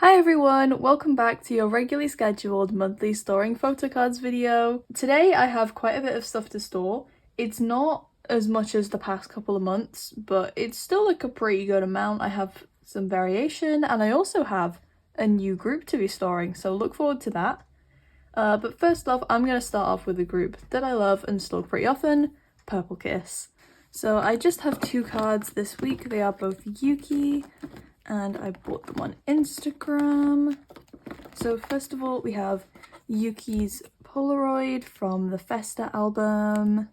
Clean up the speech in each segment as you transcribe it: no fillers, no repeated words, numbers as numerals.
Hi everyone, welcome back to your regularly scheduled monthly storing photocards video. Today I have quite a bit of stuff to store. It's not as much as the past couple of months, but it's still like a pretty good amount. I have some variation and I also have a new group to be storing, so look forward to that. But first off, I'm going to start off with a group that I love and store pretty often, Purple Kiss. So I just have two cards this week. They are both Yuki, and I bought them on Instagram. So first of all, we have Yuki's Polaroid from the Festa album.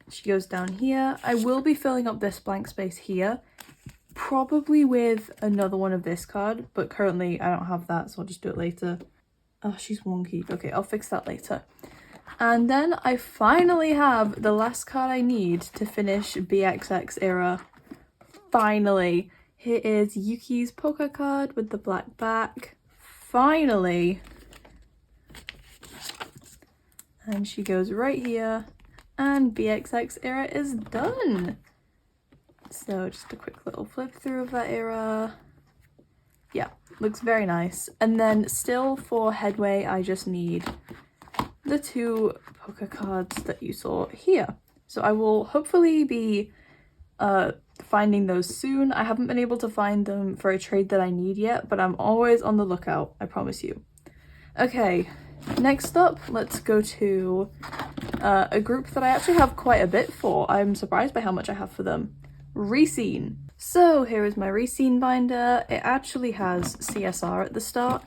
She goes down here. I will be filling up this blank space here, probably with another one of this card, but currently I don't have that, so I'll just do it later. Oh, she's wonky. Okay, I'll fix that later. And then I finally have the last card I need to finish BXX era. Finally. Here is Yuki's poker card with the black back. Finally. And she goes right here. And BXX era is done. So just a quick little flip through of that era. Yeah, looks very nice. And then still for Headway, I just need the two poker cards that you saw here. So I will hopefully be finding those soon. I haven't been able to find them for a trade that I need yet, but I'm always on the lookout, I promise you. Okay, next up, let's go to a group that I actually have quite a bit for. I'm surprised by how much I have for them. Rescene. So here is my rescene binder. It actually has CSR at the start,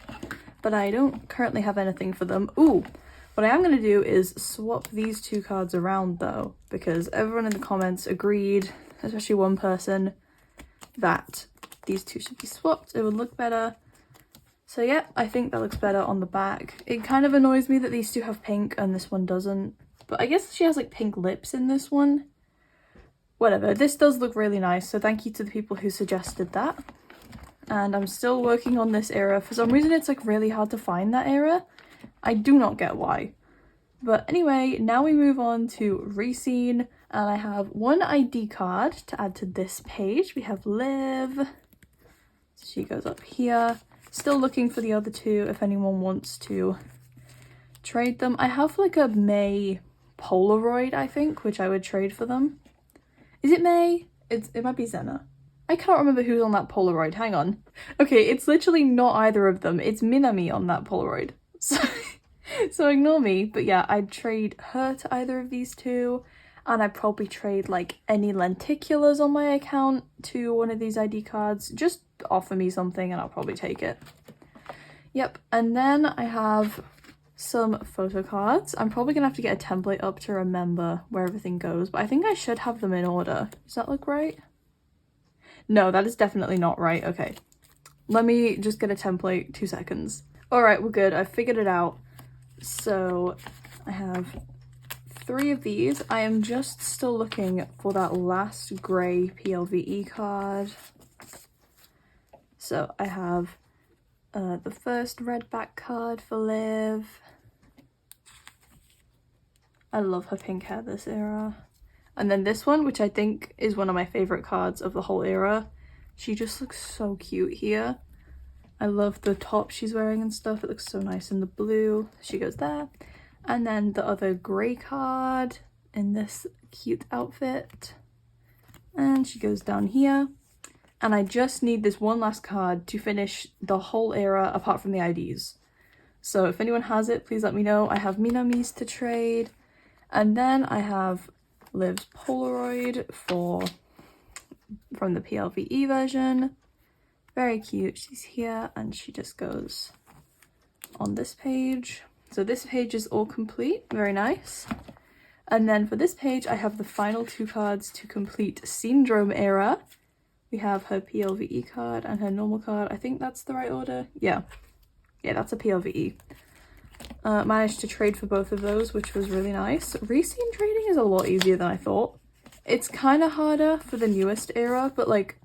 but I don't currently have anything for them. Ooh, what I am going to do is swap these two cards around though, because everyone in the comments agreed, especially one person, that these two should be swapped. It would look better. So yeah, I think that looks better on the back. It kind of annoys me that these two have pink and this one doesn't, but I guess she has like pink lips in this one. Whatever, this does look really nice, so thank you to the people who suggested that. And I'm still working on this era. For some reason it's like really hard to find that era. I do not get why. But anyway, now we move on to Rescene, and I have one ID card to add to this page. We have Liv. So she goes up here. Still looking for the other two if anyone wants to trade them. I have like a May Polaroid, I think, which I would trade for them. Is it May? It might be Zena. I can't remember who's on that Polaroid. Hang on. Okay, it's literally not either of them. It's Minami on that Polaroid. So ignore me, but yeah, I'd trade her to either of these two, and I'd probably trade like any lenticulars on my account to one of these ID cards. Just offer me something and I'll probably take it. Yep, and then I have some photo cards. I'm probably gonna have to get a template up to remember where everything goes, but I think I should have them in order. Does that look right? No, that is definitely not right. Okay, let me just get a template. 2 seconds. All right, we're good. I figured it out. So I have 3 of these. I am just still looking for that last grey PLVE card. So I have the first red back card for Liv. I love her pink hair this era. And then this one, which I think is one of my favourite cards of the whole era. She just looks so cute here. I love the top she's wearing and stuff. It looks so nice in the blue. She goes there. And then the other grey card in this cute outfit. And she goes down here. And I just need this one last card to finish the whole era apart from the IDs. So if anyone has it, please let me know. I have Minami's to trade. And then I have Liv's Polaroid from the PLVE version. Very cute. She's here and she just goes on this page. So this page is all complete. Very nice. And then for this page, I have the final 2 cards to complete Syndrome era. We have her PLVE card and her normal card. I think that's the right order. Yeah, that's a PLVE. Managed to trade for both of those, which was really nice. Rescene trading is a lot easier than I thought. It's kind of harder for the newest era, but like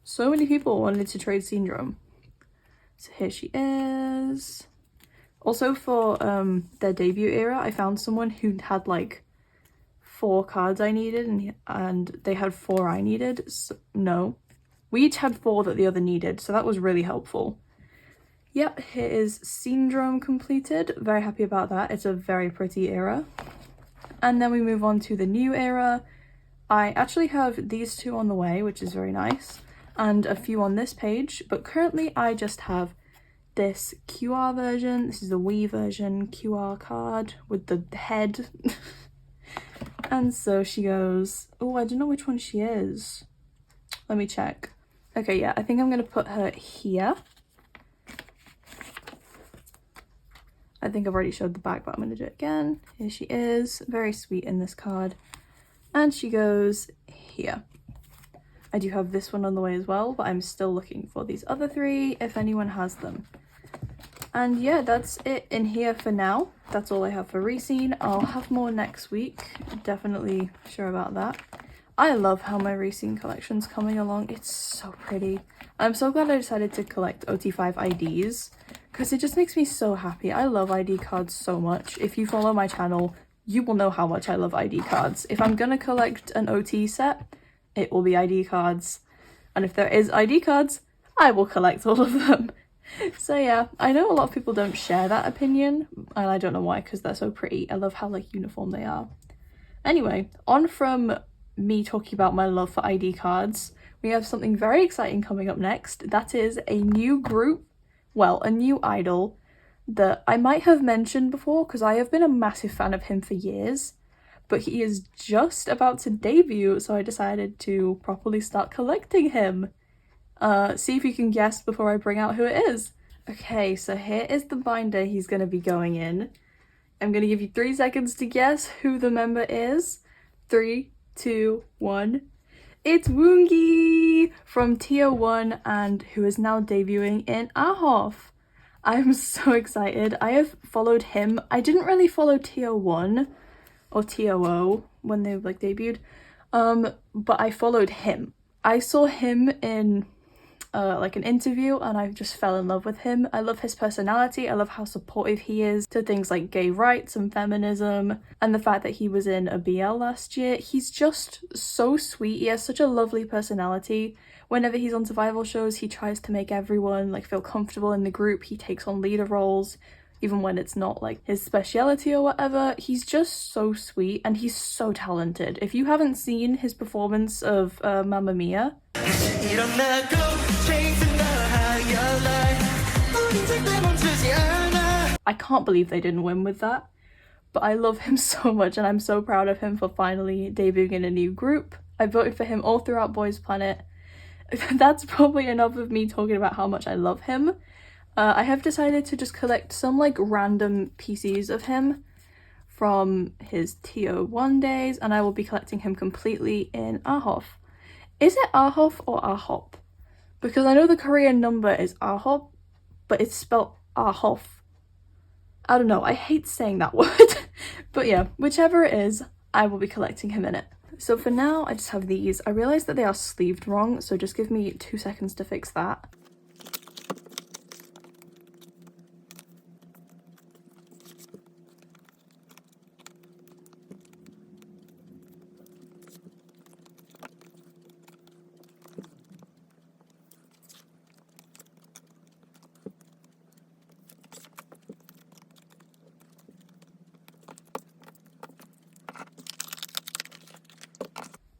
so many people wanted to trade Syndrome. So here she is. Also for their debut era, I found someone who had like 4 cards I needed and they had 4 I needed. So, no, We each had 4 that the other needed, so that was really helpful. Yep, here is Syndrome completed. Very happy about that. It's a very pretty era. And then we move on to the new era. I actually have these 2 on the way, which is very nice, and a few on this page, but currently I just have this QR version. This is the Wii version QR card with the head. And so she goes, oh, I don't know which one she is. Let me check. Okay, yeah, I think I'm gonna put her here. I think I've already showed the back, but I'm gonna do it again. Here she is, very sweet in this card. And she goes here. I do have this one on the way as well, but I'm still looking for these other 3 if anyone has them. And yeah, that's it in here for now. That's all I have for rescene. I'll have more next week. Definitely sure about that. I love how my rescene collection's coming along. It's so pretty. I'm so glad I decided to collect OT5 IDs because it just makes me so happy. I love ID cards so much. If you follow my channel, you will know how much I love ID cards. If I'm gonna collect an OT set, it will be ID cards. And if there is ID cards, I will collect all of them. So yeah, I know a lot of people don't share that opinion, and I don't know why, because they're so pretty. I love how like uniform they are. Anyway, on from me talking about my love for ID cards, we have something very exciting coming up next. That is a new group, well, a new idol that I might have mentioned before because I have been a massive fan of him for years, but he is just about to debut, so I decided to properly start collecting him. See if you can guess before I bring out who it is. Okay, so here is the binder he's going to be going in. I'm going to give you 3 seconds to guess who the member is. 3, 2, 1. It's Woongki from Tier 1 and who is now debuting in ahof. I'm so excited. I have followed him. I didn't really follow Tier 1 or TOO when they like debuted, but I followed him. I saw him in like an interview and I just fell in love with him. I love his personality. I love how supportive he is to things like gay rights and feminism, and the fact that he was in a BL last year. He's just so sweet. He has such a lovely personality. Whenever he's on survival shows, he tries to make everyone like feel comfortable in the group. He takes on leader roles even when it's not like his speciality or whatever. He's just so sweet and he's so talented. If you haven't seen his performance of Mamma Mia, I can't believe they didn't win with that, but I love him so much and I'm so proud of him for finally debuting in a new group. I voted for him all throughout Boys Planet. That's probably enough of me talking about how much I love him. I have decided to just collect some like random PCs of him from his TO1 days, and I will be collecting him completely in ahof. Is it ahof or ahop? Because I know the Korean number is ahop, but it's spelled ahof. I don't know, I hate saying that word. But yeah, whichever it is, I will be collecting him in it. So for now, I just have these. I realised that they are sleeved wrong, so just give me 2 seconds to fix that.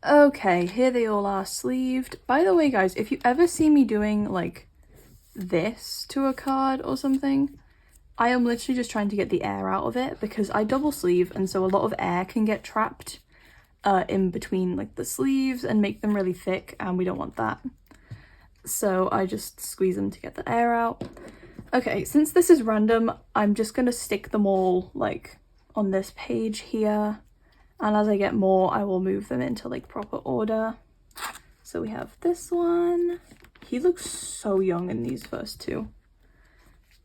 Okay, here they all are sleeved. By the way, guys, if you ever see me doing like this to a card or something, I am literally just trying to get the air out of it because I double sleeve, and so a lot of air can get trapped in between like the sleeves and make them really thick, and we don't want that. So I just squeeze them to get the air out. Okay, since this is random, I'm just gonna stick them all like on this page here. And as I get more, I will move them into like proper order. So we have this one. He looks so young in these first 2.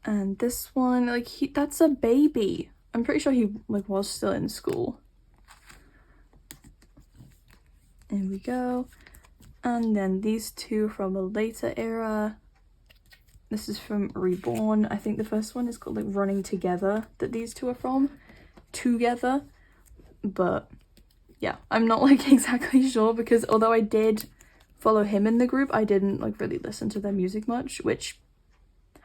And this one, like that's a baby. I'm pretty sure he like was still in school. There we go. And then these 2 from a later era. This is from Reborn. I think the first one is called like Running Together, that these 2 are from. Together. But yeah, I'm not like exactly sure because although I did follow him in the group. I didn't like really listen to their music much, which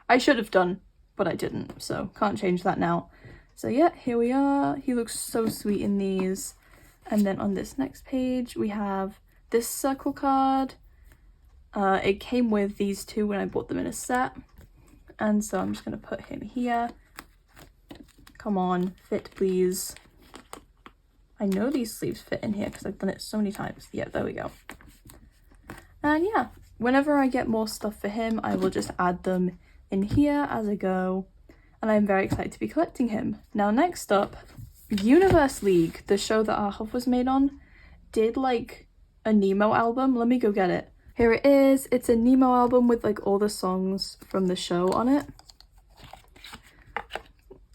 I should have done, but I didn't, so can't change that now. So yeah, here we are. He looks so sweet in these. And then on this next page we have this circle card. It came with these two when I bought them in a set, and so I'm just gonna put him here. Come on, fit please. I know these sleeves fit in here because I've done it so many times. Yeah, there we go. And yeah, whenever I get more stuff for him, I will just add them in here as I go, and I'm very excited to be collecting him. Now next up, Universe League, the show that ahof was made on, did like a Nemo album. Let me go get it. Here it is. It's a Nemo album with like all the songs from the show on it.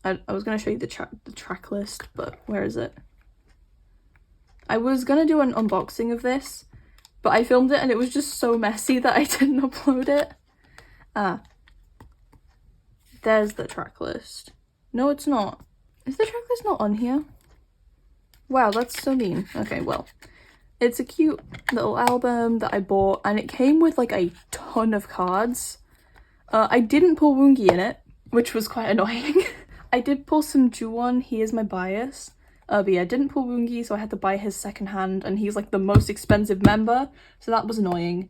I was gonna show you the track list, but where is it? I was gonna do an unboxing of this, but I filmed it and it was just so messy that I didn't upload it. There's the track list. No, it's not. Is the track list not on here? Wow, that's so mean. Okay, well. It's a cute little album that I bought, and it came with like a ton of cards. I didn't pull woongki in it, which was quite annoying. I did pull some Juwon, he is my bias. But yeah, I didn't pull woongki, so I had to buy his secondhand, and he's like the most expensive member, so that was annoying.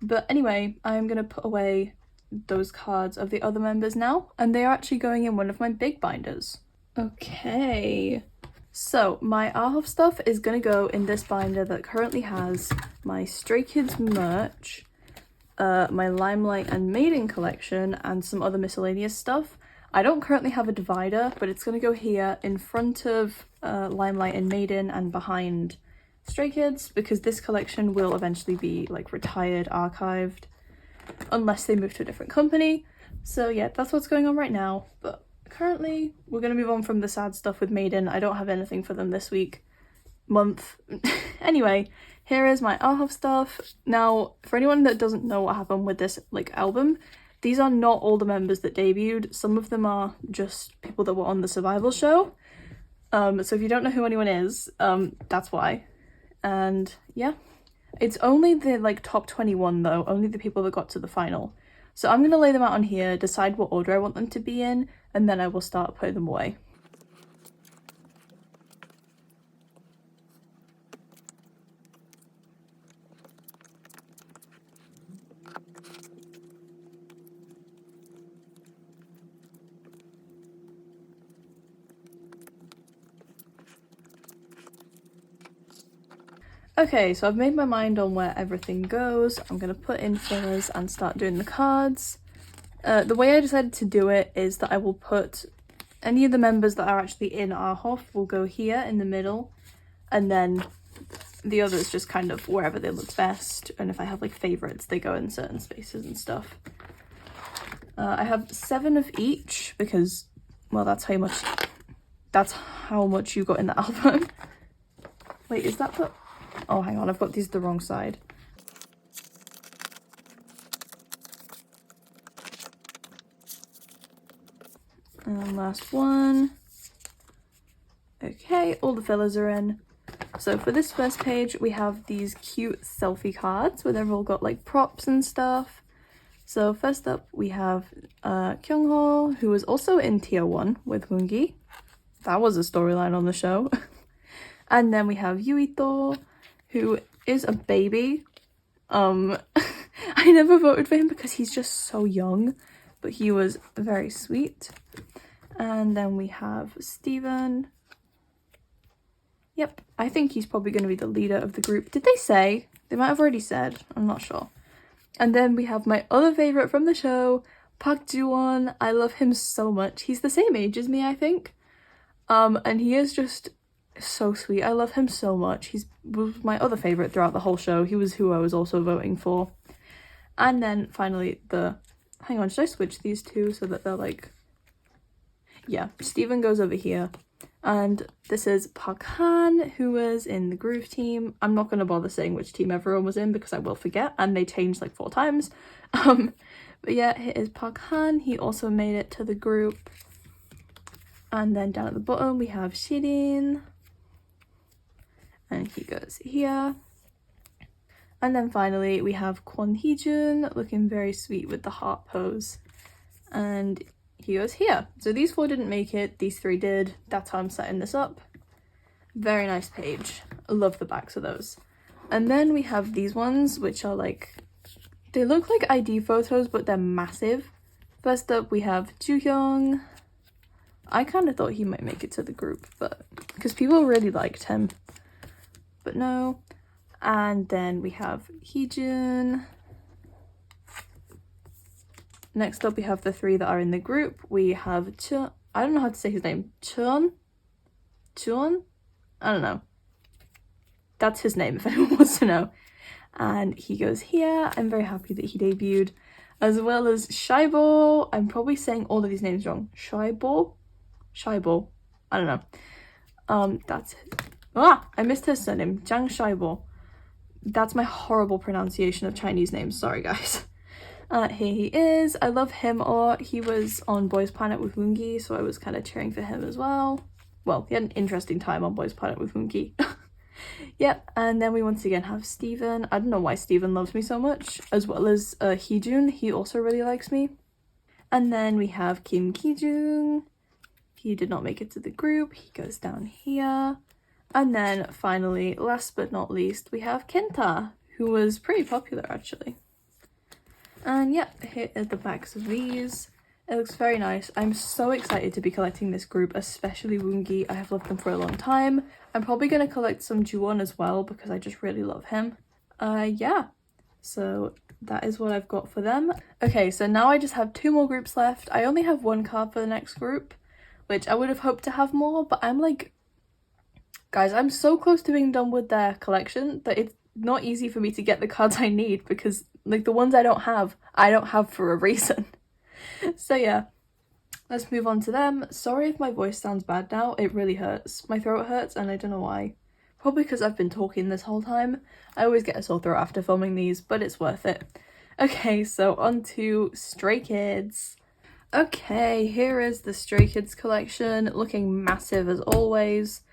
But anyway, I'm gonna put away those cards of the other members now, and they are actually going in one of my big binders. Okay. So my ahof stuff is gonna go in this binder that currently has my Stray Kids merch, my Limelight and Maiden collection, and some other miscellaneous stuff. I don't currently have a divider, but it's gonna go here in front of Limelight and Maiden and behind Stray Kids, because this collection will eventually be like retired, archived, unless they move to a different company. So yeah, that's what's going on right now, but currently we're going to move on from the sad stuff with Maiden. I don't have anything for them this month. Anyway, here is my ahof stuff. Now, for anyone that doesn't know what happened with this like album, these are not all the members that debuted. Some of them are just people that were on the survival show. So if you don't know who anyone is, that's why. And yeah, it's only the like top 21 though, only the people that got to the final. So I'm going to lay them out on here, decide what order I want them to be in, and then I will start putting them away. Okay, so I've made my mind on where everything goes. I'm going to put in fillers and start doing the cards. The way I decided to do it is that I will put any of the members that are actually in ahof will go here in the middle, and then the others just kind of wherever they look best, and if I have like favorites they go in certain spaces and stuff. I have 7 of each because, well, that's how much you got in the album. Wait, is that the... Oh, hang on, I've got these the wrong side. And last one. Okay, all the fillers are in. So for this first page, we have these cute selfie cards where they've all got like props and stuff. So first up, we have Kyungho, who was also in tier 1 with woongki. That was a storyline on the show. And then we have Yuito, who is a baby. I never voted for him because he's just so young, but he was very sweet. And then we have Steven. Yep, I think he's probably going to be the leader of the group. Did they say? They might have already said. I'm not sure. And then we have my other favourite from the show, Park Juwon. I love him so much. He's the same age as me, I think. And he is just so sweet. I love him so much. He was my other favourite throughout the whole show. He was who I was also voting for. And then finally hang on, should I switch these two so that they're like... Yeah, Steven goes over here. And this is Park Han, who was in the Groove team. I'm not going to bother saying which team everyone was in because I will forget, and they changed like 4 times. But yeah, here is Park Han. He also made it to the group. And then down at the bottom we have Shirin. And he goes here. And then finally we have Kwon Hee-jun looking very sweet with the heart pose. And he goes here. So these 4 didn't make it, these 3 did. That's how I'm setting this up. Very nice page. I love the backs of those. And then we have these ones, which are like, they look like ID photos, but they're massive. First up, we have Joo-hyung. I kind of thought he might make it to the group, but because people really liked him, but no. And then we have Hee-jun. Next up, we have the 3 that are in the group. We have I don't know how to say his name. Chuan? I don't know. That's his name if anyone wants to know. And he goes here. I'm very happy that he debuted. As well as Shaibo. I'm probably saying all of these names wrong. Shaibo? I don't know. That's I missed his surname. Jang Shaibo. That's my horrible pronunciation of Chinese names. Sorry, guys. Here he is. I love him a lot. He was on Boys Planet with woongki, so I was kind of cheering for him as well. Well, he had an interesting time on Boys Planet with woongki. Yep, and then we once again have Steven. I don't know why Steven loves me so much. As well as Hee-jun. He also really likes me. And then we have Kim Ki-jung. He did not make it to the group. He goes down here. And then finally, last but not least, we have Kenta, who was pretty popular actually. And yeah, here are the backs of these. It looks very nice. I'm so excited to be collecting this group, especially woongki. I have loved them for a long time. I'm probably going to collect some Ju-won as well because I just really love him. Yeah, so that is what I've got for them. Okay, so now I just have 2 more groups left. I only have 1 card for the next group, which I would have hoped to have more, but I'm like, guys, I'm so close to being done with their collection that it's not easy for me to get the cards I need because like the ones I don't have for a reason. So yeah, let's move on to them. Sorry if my voice sounds bad now, it really hurts. My throat hurts and I don't know why. Probably because I've been talking this whole time. I always get a sore throat after filming these, but it's worth it. Okay, so on to Stray Kids. Okay, here is the Stray Kids collection, looking massive as always.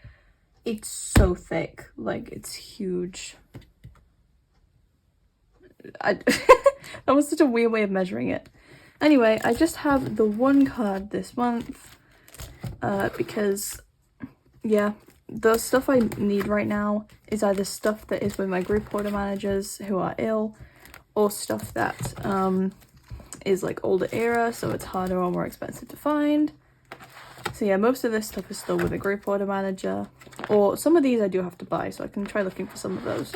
It's so thick, like it's huge. That was such a weird way of measuring it. Anyway, I just have the 1 card this month because, yeah, the stuff I need right now is either stuff that is with my group order managers who are ill or stuff that is like older era, so it's harder or more expensive to find. So yeah, most of this stuff is still with a group order manager, or some of these I do have to buy, so I can try looking for some of those.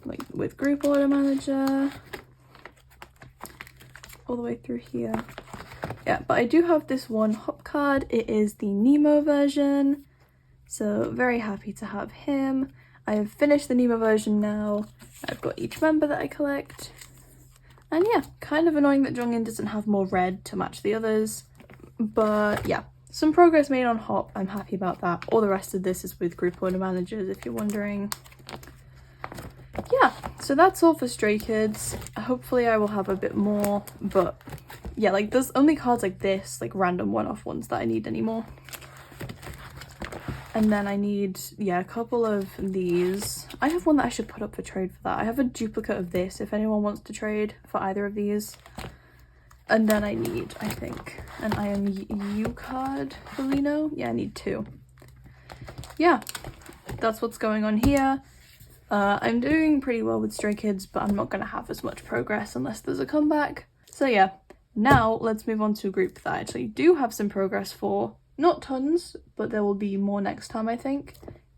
Like with group order manager all the way through here. Yeah, but I do have this 1 hop card. It is the Nemo version, so very happy to have him. I have finished the Nemo version now. I've got each member that I collect, and yeah, kind of annoying that Jongin doesn't have more red to match the others, but yeah, some progress made on hop. I'm happy about that. All the rest of this is with group order managers if you're wondering. Yeah, so that's all for Stray Kids. Hopefully I will have a bit more, but yeah, like there's only cards like this, like random one-off ones that I need anymore. And then I need, yeah, a couple of these. I have one that I should put up for trade for that. I have a duplicate of this if anyone wants to trade for either of these. And then I need, I think, an IMU card for Lino. Yeah, I need 2. Yeah, that's what's going on here. I'm doing pretty well with Stray Kids, but I'm not going to have as much progress unless there's a comeback. So yeah, now let's move on to a group that I actually do have some progress for. Not tons, but there will be more next time, I think.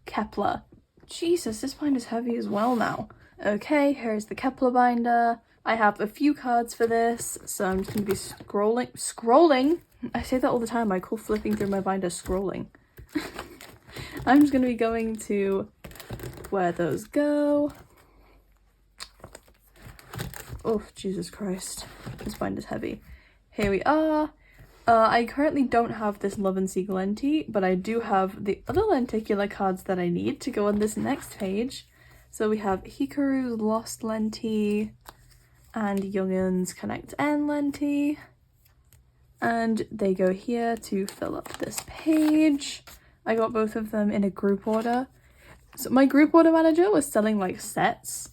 Kep1er. Jesus, this binder's heavy as well now. Okay, here's the Kep1er binder. I have a few cards for this, so I'm just going to be scrolling. I say that all the time. I call flipping through my binder scrolling. I'm just going to be going to where those go. Oh, Jesus Christ. This binder's heavy. Here we are. I currently don't have this Love and Seek lenti, but I do have the other lenticular cards that I need to go on this next page. So we have Hikaru's Lost lenti and Youngin's Connect N lenti. And they go here to fill up this page. I got both of them in a group order. So my group order manager was selling like sets,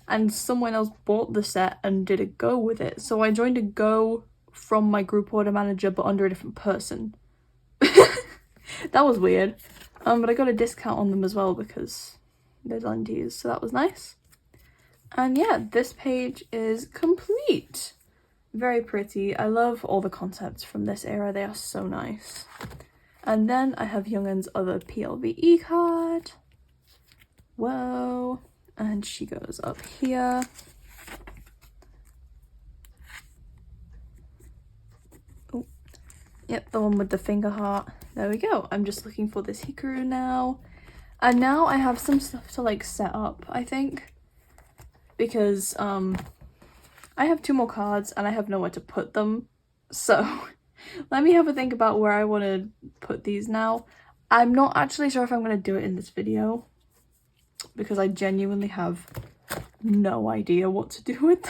and someone else bought the set and did a go with it. So I joined a go from my group order manager but under a different person. That was weird. But I got a discount on them as well because they're lenties, so that was nice. And yeah, this page is complete. Very pretty. I love all the concepts from this era, they are so nice. And then I have Youngun's other PLVE card. Whoa. And she goes up here. Oh, yep, the one with the finger heart. There we go. I'm just looking for this Hikaru now. And now I have some stuff to like set up, I think. Because I have 2 more cards and I have nowhere to put them. So let me have a think about where I want to put these now. I'm not actually sure if I'm going to do it in this video because I genuinely have no idea what to do with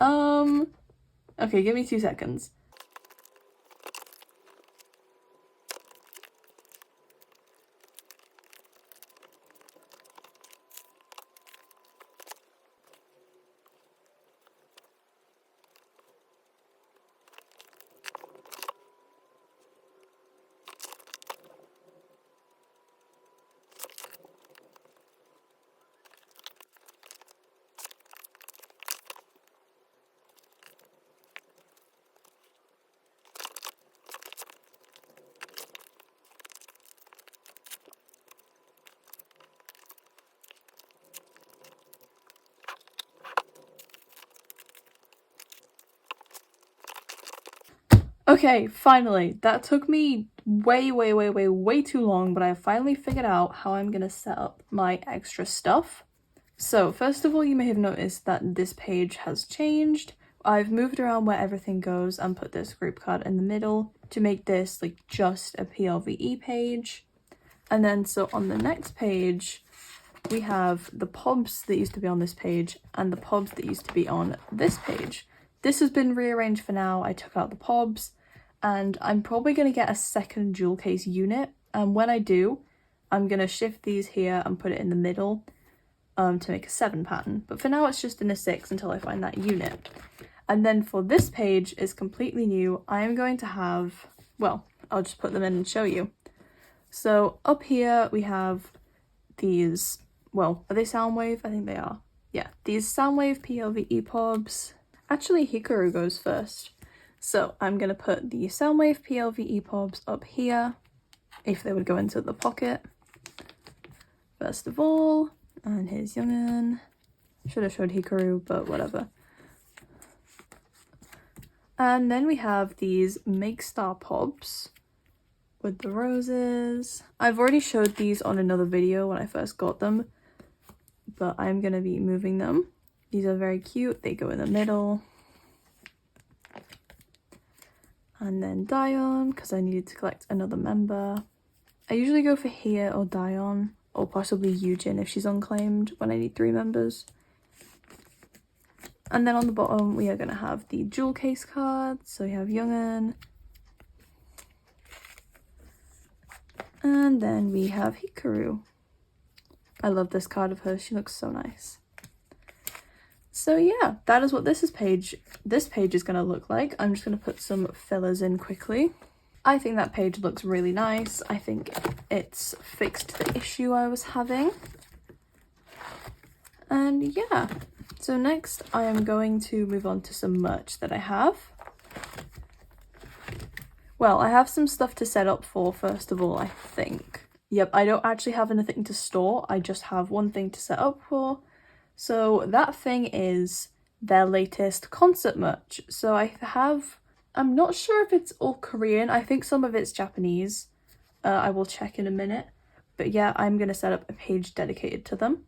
them. Okay, give me 2 seconds. Okay, finally. That took me way too long, but I finally figured out how I'm gonna set up my extra stuff. So first of all, you may have noticed that this page has changed. I've moved around where everything goes and put this group card in the middle to make this like just a PLVE page. And then so on the next page, we have the pobs that used to be on this page and the pobs that used to be on this page. This has been rearranged for now. I took out the pobs and I'm probably going to get a second jewel case unit. And when I do, I'm going to shift these here and put it in the middle to make a 7 pattern. But for now, it's just in a 6 until I find that unit. And then for this page is completely new. I am going to have, well, I'll just put them in and show you. So up here we have these, well, are they Soundwave? I think they are. Yeah, these Soundwave PLVE pobs. Actually, Hikaru goes first. So I'm going to put the Soundwave PLVE pobs up here, if they would go into the pocket. First of all, and here's Youngun. Should have showed Hikaru, but whatever. And then we have these Make Star pobs with the roses. I've already showed these on another video when I first got them, but I'm going to be moving them. These are very cute. They go in the middle. And then Dion, because I needed to collect another member. I usually go for here or Dion, or possibly Yujin if she's unclaimed when I need 3 members. And then on the bottom, we are going to have the jewel case cards. So we have Youngun. And then we have Hikaru. I love this card of hers. She looks so nice. So yeah, that is what this page is going to look like. I'm just going to put some fillers in quickly. I think that page looks really nice. I think it's fixed the issue I was having. And yeah, so next I am going to move on to some merch that I have. Well, I have some stuff to set up for, first of all, I think. Yep, I don't actually have anything to store. I just have one thing to set up for. So that thing is their latest concert merch. So I'm not sure if it's all Korean. I think some of it's Japanese. I will check in a minute. But yeah, I'm going to set up a page dedicated to them.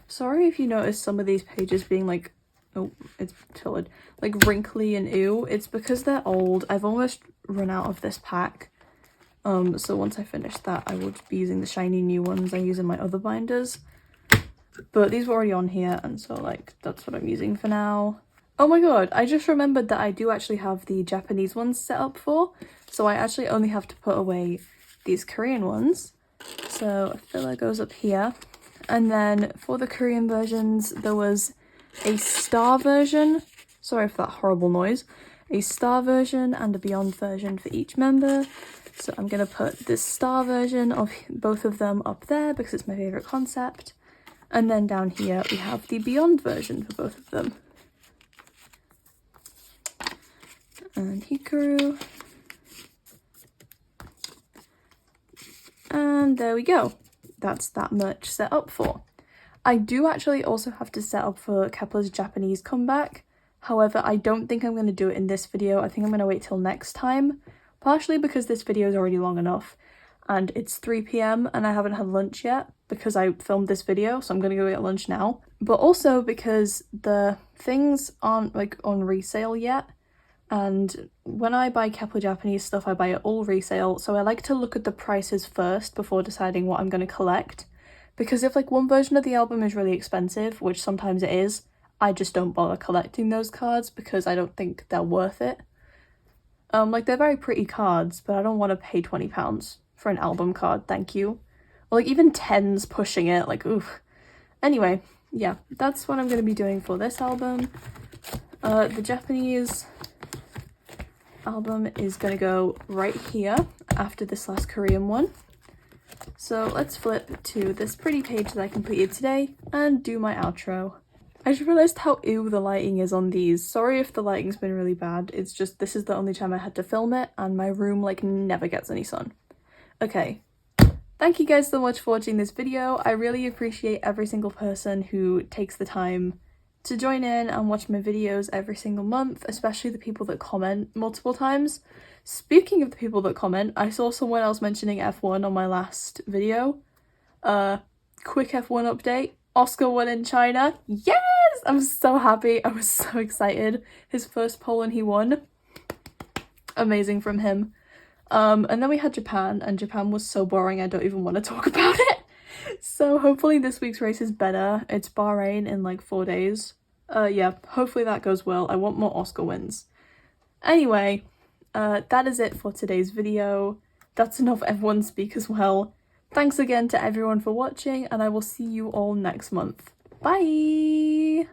Sorry if you notice some of these pages being like, oh, it's tilted, like wrinkly and ew. It's because they're old. I've almost run out of this pack. So once I finish that, I will be using the shiny new ones I use in my other binders. But these were already on here, and so like that's what I'm using for now. Oh my god, I just remembered that I do actually have the Japanese ones set up for, so I actually only have to put away these Korean ones. So a filler goes up here, And then for the Korean versions, there was a star version. Sorry for that horrible noise. A star version and a beyond version for each member. So I'm going to put this star version of both of them up there because it's my favourite concept. And then down here we have the beyond version for both of them. And Hikaru. And there we go. That's that much set up for. I do actually also have to set up for Kep1er's Japanese comeback. However, I don't think I'm going to do it in this video. I think I'm going to wait till next time. Partially because this video is already long enough. And it's 3 p.m. and I haven't had lunch yet because I filmed this video. So I'm going to go get lunch now. But also because the things aren't like on resale yet. And when I buy Kep1er Japanese stuff, I buy it all resale, so I like to look at the prices first before deciding what I'm going to collect. Because if like one version of the album is really expensive, which sometimes it is, I just don't bother collecting those cards because I don't think they're worth it. Like they're very pretty cards, but I don't want to pay £20 for an album card, thank you. Or like even 10's pushing it, like oof. Anyway, yeah, that's what I'm going to be doing for this album. The Japanese album is going to go right here after this last Korean one. So let's flip to this pretty page that I completed today and do my outro. I just realised how ew the lighting is on these. Sorry if the lighting's been really bad, it's just this is the only time I had to film it and my room like never gets any sun. Okay, thank you guys so much for watching this video. I really appreciate every single person who takes the time to join in and watch my videos every single month, especially the people that comment multiple times. Speaking of the people that comment, I saw someone else mentioning F1 on my last video. Quick F1 update. Oscar won in China. Yes! I'm so happy. I was so excited. His first pole and he won. Amazing from him. And then we had Japan, and Japan was so boring I don't even want to talk about it. So hopefully this week's race is better. It's Bahrain in like 4 days. Yeah, hopefully that goes well. I want more Oscar wins. Anyway, that is it for today's video. That's enough F1 speak as well. Thanks again to everyone for watching, and I will see you all next month. Bye!